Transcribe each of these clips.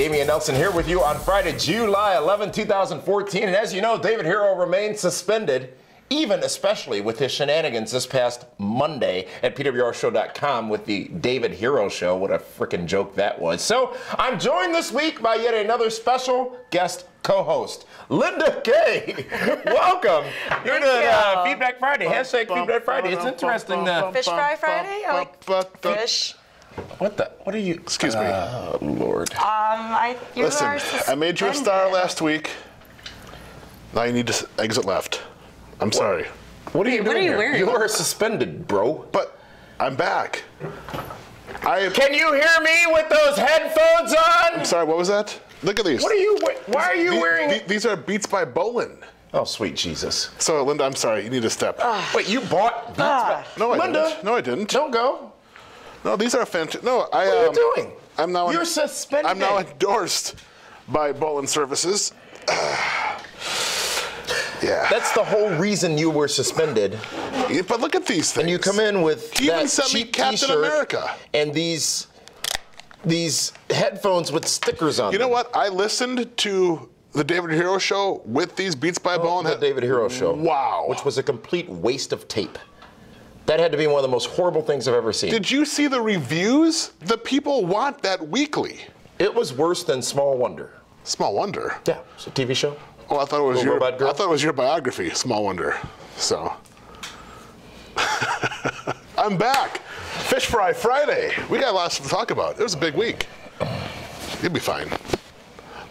Damian Nelson here with you on Friday, July 11, 2014. And as you know, David Hero remains suspended, especially with his shenanigans this past Monday at pwrshow.com with the David Hero Show. What a freaking joke that was. So I'm joined this week by yet another special guest co-host, Linda Kay. Welcome. You're doing Feedback Friday. Hashtag Feedback Friday. It's interesting. Fish Fry Friday? I like fish. What are you? Excuse me. Oh, Lord. Listen, I made you a star last week. Now you need to exit left. I'm sorry. What are you doing what are you here? wearing? You are suspended, bro. But I'm back. Can you hear me with those headphones on? I'm sorry, what was that? Look at these. Why are you wearing? These are Beats by Bolin. Oh, sweet Jesus. So, Linda, I'm sorry, you need to step. Wait, you bought Beats by? No, I Linda, didn't. No, I didn't. Don't go. No, these are fantastic. No, What are you doing? I'm now. You're suspended. I'm now endorsed by Bolin Services. Yeah. That's the whole reason you were suspended. Yeah, but look at these things. And you come in with He even that sent me cheap Captain T-shirt America. and these headphones with stickers on them. You know what? I listened to the David Hero Show with these Beats by Bolin. The David Hero Show. Wow. Which was a complete waste of tape. That had to be one of the most horrible things I've ever seen. Did you see the reviews? The people want that weekly. It was worse than Small Wonder. Small Wonder. Yeah, it's a TV show. Oh, I thought it was Little Robot Girl? I thought it was your biography, Small Wonder. So I'm back. Fish Fry Friday. We got lots to talk about. It was a big week. You'll be fine.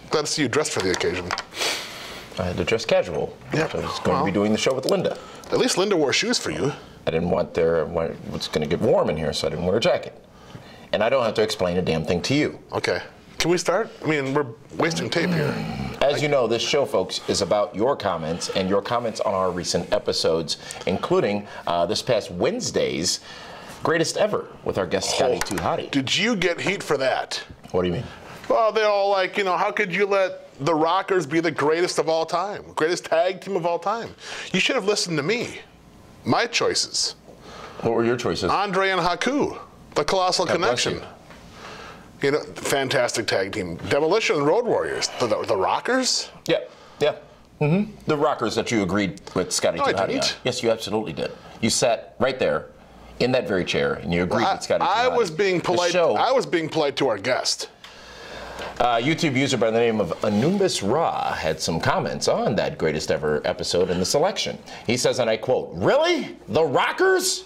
Glad to see you dressed for the occasion. I had to dress casual. Yeah. I was going to be doing the show with Linda. At least Linda wore shoes for you. I didn't want it's going to get warm in here, so I didn't wear a jacket. And I don't have to explain a damn thing to you. Okay. Can we start? I mean, we're wasting tape here. As you know, this show, folks, is about your comments and your comments on our recent episodes, including this past Wednesday's Greatest Ever with our guest, Scotty Too Hottie. Did you get heat for that? What do you mean? Well, they're all like, how could you let the Rockers be the greatest of all time? Greatest tag team of all time? You should have listened to me. My choices. What were your choices? Andre and Haku, the Colossal God bless Connection. Fantastic tag team. Demolition and Road Warriors. The Rockers? Yeah. Mm-hmm. The Rockers that you agreed with Scotty Too I Hottie on. didn't. Yes, you absolutely did. You sat right there in that very chair and you agreed with Scotty Too Hottie. I was being polite. I was being polite to our guest. YouTube user by the name of Anubis Ra had some comments on that Greatest Ever episode in the selection. He says, and I quote, "Really? The Rockers?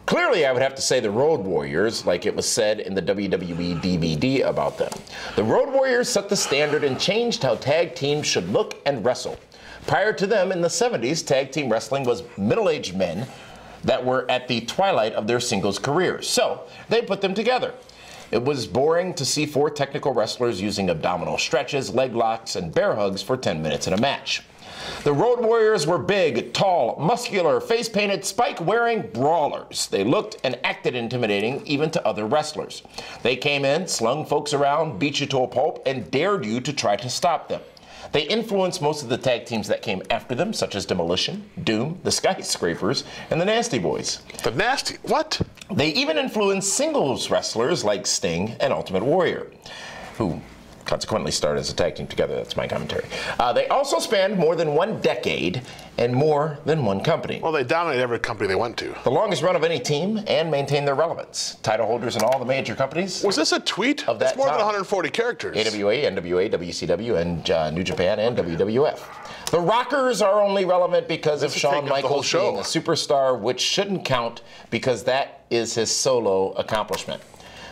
Clearly, I would have to say the Road Warriors, like it was said in the WWE DVD about them. The Road Warriors set the standard and changed how tag teams should look and wrestle. Prior to them, in the 70s, tag team wrestling was middle-aged men that were at the twilight of their singles careers. So, they put them together. It was boring to see 4 technical wrestlers using abdominal stretches, leg locks, and bear hugs for 10 minutes in a match. The Road Warriors were big, tall, muscular, face-painted, spike-wearing brawlers. They looked and acted intimidating even to other wrestlers. They came in, slung folks around, beat you to a pulp, and dared you to try to stop them. They influenced most of the tag teams that came after them, such as Demolition, Doom, the Skyscrapers, and the Nasty Boys. The Nasty? What? They even influenced singles wrestlers like Sting and Ultimate Warrior, who consequently started as a tag team together. That's my commentary. They also spanned more than 1 decade and more than one company. Well, they dominated every company they went to. The longest run of any team and maintained their relevance. Title holders in all the major companies. Was this a tweet? Of that That's more time. than 140 characters. AWA, NWA, WCW, and New Japan and WWF. The Rockers are only relevant because of Shawn Michaels being a superstar, which shouldn't count because that is his solo accomplishment.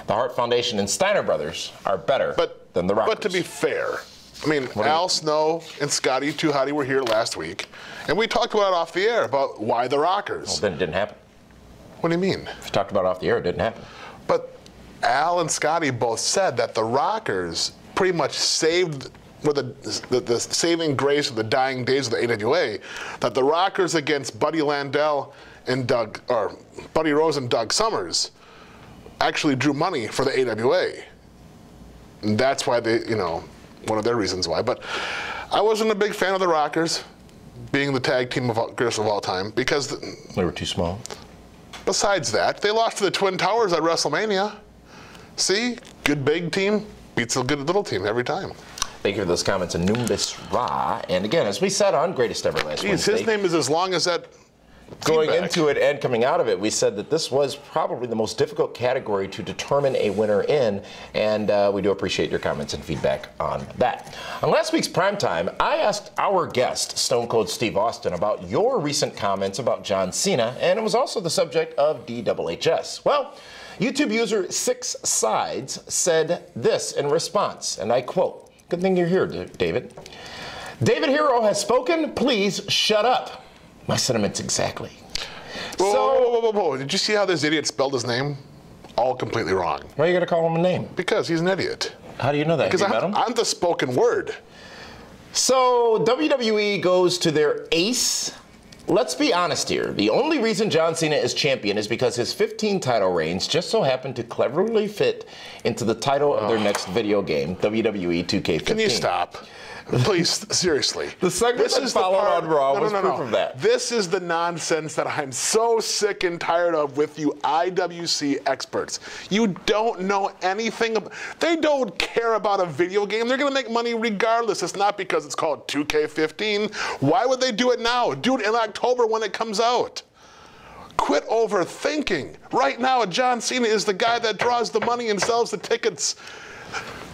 The Hart Foundation and Steiner Brothers are better than the Rockers. But to be fair, I mean, Al Snow and Scotty Too Hottie were here last week, and we talked about it off the air about why the Rockers. Well, then it didn't happen. What do you mean? If you talked about it off the air, it didn't happen. But Al and Scotty both said that the Rockers pretty much saved, with the saving grace of the dying days of the AWA, that the Rockers against Buddy Landell and Buddy Rose and Doug Summers actually drew money for the AWA. And that's why they, one of their reasons why. But I wasn't a big fan of the Rockers being the tag team of greatest of all time because they were too small. Besides that, they lost to the Twin Towers at WrestleMania. See, good big team. beats a good little team every time. Thank you for those comments, Anubis Ra. And again, as we said on Greatest Ever last Wednesday, his name is as long as that. Going into it and coming out of it, we said that this was probably the most difficult category to determine a winner in, and we do appreciate your comments and feedback on that. On last week's Primetime, I asked our guest, Stone Cold Steve Austin, about your recent comments about John Cena, and it was also the subject of DHHS. Well, YouTube user 6 Sides said this in response, and I quote, "Good thing you're here, David. David Hero has spoken. Please shut up." My sentiments exactly. Whoa. Did you see how this idiot spelled his name? All completely wrong. Why are you going to call him a name? Because he's an idiot. How do you know that? Because I'm the spoken word. So WWE goes to their ace. Let's be honest here. The only reason John Cena is champion is because his 15 title reigns just so happened to cleverly fit into the title of their next video game, WWE 2K15. Can you stop? Please, seriously. The segment that followed on Raw was proof of that. This is the nonsense that I'm so sick and tired of with you IWC experts. You don't know anything. They don't care about a video game. They're going to make money regardless. It's not because it's called 2K15. Why would they do it now? Do it in October when it comes out. Quit overthinking. Right now, John Cena is the guy that draws the money and sells the tickets.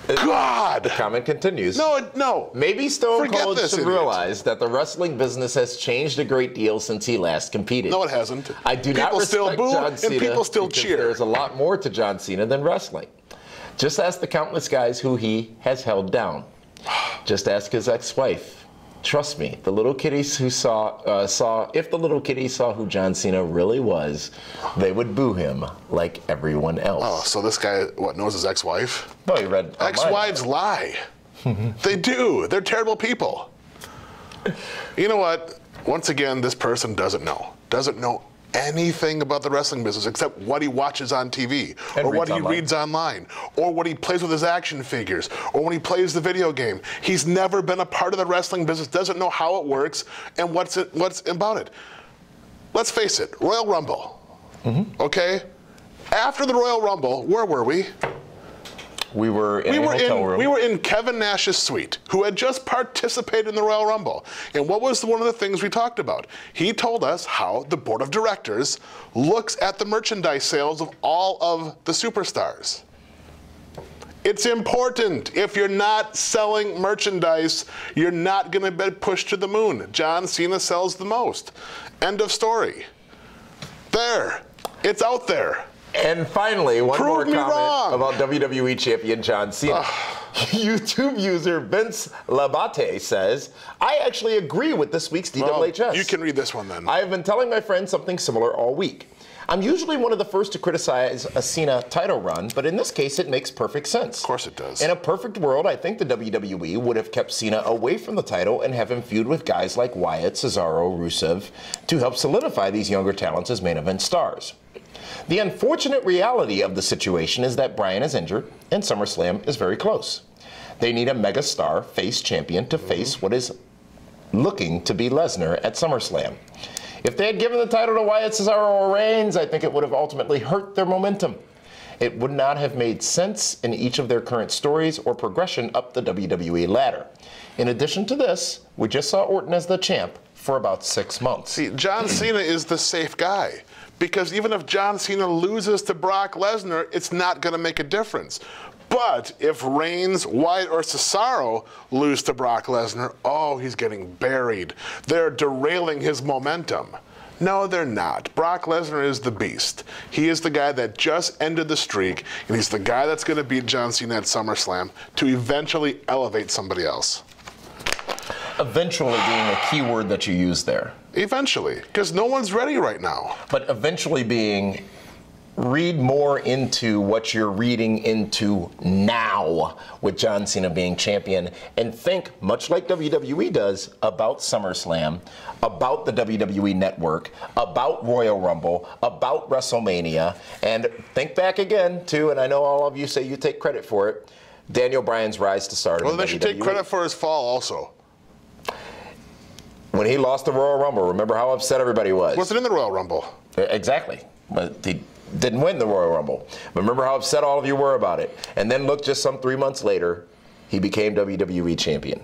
God! The comment continues. No. Maybe Stone Cold should realize that the wrestling business has changed a great deal since he last competed. No, it hasn't. I do not respect John Cena, and people still cheer. There's a lot more to John Cena than wrestling. Just ask the countless guys who he has held down. Just ask his ex-wife. Trust me, the little kiddies who if the little kiddies saw who John Cena really was, they would boo him like everyone else. Oh, so this guy, knows his ex-wife? No, he read. Ex-wives lie. They do. They're terrible people. You know what? Once again, this person doesn't know anything about the wrestling business except what he watches on TV, or what he reads online, or what he plays with his action figures, or when he plays the video game. He's never been a part of the wrestling business, doesn't know how it works, and what's about it. Let's face it, Royal Rumble, okay? After the Royal Rumble, where were we? We were in a hotel room. We were in Kevin Nash's suite, who had just participated in the Royal Rumble. And what was one of the things we talked about? He told us how the board of directors looks at the merchandise sales of all of the superstars. It's important. If you're not selling merchandise, you're not going to be pushed to the moon. John Cena sells the most. End of story. There. It's out there. And finally, one more comment about WWE Champion John Cena. YouTube user Vince Labate says, I actually agree with this week's DHHS. Well, you can read this one then. I have been telling my friends something similar all week. I'm usually one of the first to criticize a Cena title run, but in this case, it makes perfect sense. Of course it does. In a perfect world, I think the WWE would have kept Cena away from the title and have him feud with guys like Wyatt, Cesaro, Rusev to help solidify these younger talents as main event stars. The unfortunate reality of the situation is that Bryan is injured and SummerSlam is very close. They need a megastar face champion to face what is looking to be Lesnar at SummerSlam. If they had given the title to Wyatt, Cesaro, or Reigns, I think it would have ultimately hurt their momentum. It would not have made sense in each of their current stories or progression up the WWE ladder. In addition to this, we just saw Orton as the champ for about 6 months. See, John Cena is the safe guy. Because even if John Cena loses to Brock Lesnar, it's not going to make a difference. But if Reigns, Wyatt, or Cesaro lose to Brock Lesnar, oh, he's getting buried. They're derailing his momentum. No, they're not. Brock Lesnar is the beast. He is the guy that just ended the streak, and he's the guy that's going to beat John Cena at SummerSlam to eventually elevate somebody else. Eventually being a key word that you use there. Eventually, because no one's ready right now. But eventually being, read more into what you're reading into now with John Cena being champion, and think, much like WWE does, about SummerSlam, about the WWE Network, about Royal Rumble, about WrestleMania, and think back again to, and I know all of you say you take credit for it, Daniel Bryan's rise to stardom. Well, they should take credit for his fall also. When he lost the Royal Rumble, remember how upset everybody was? Wasn't in the Royal Rumble. Exactly. But Didn't win the Royal Rumble. But remember how upset all of you were about it. And then look, just some 3 months later, he became WWE champion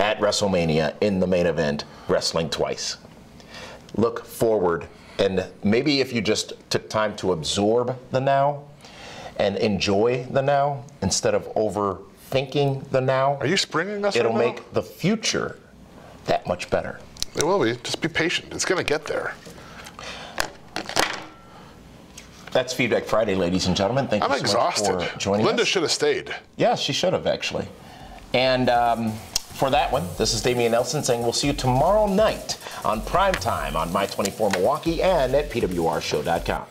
at WrestleMania in the main event, wrestling twice. Look forward, and maybe if you just took time to absorb the now and enjoy the now instead of overthinking the now. Are you springing us It'll right now? make the future that much better. It will be. Just be patient. It's going to get there. That's Feedback Friday, ladies and gentlemen. Thank you so exhausted. much for joining Linda us. should have stayed. Yeah, she should have, actually. And for that one, this is Damian Nelson saying we'll see you tomorrow night on Primetime on My24 Milwaukee and at PWRshow.com.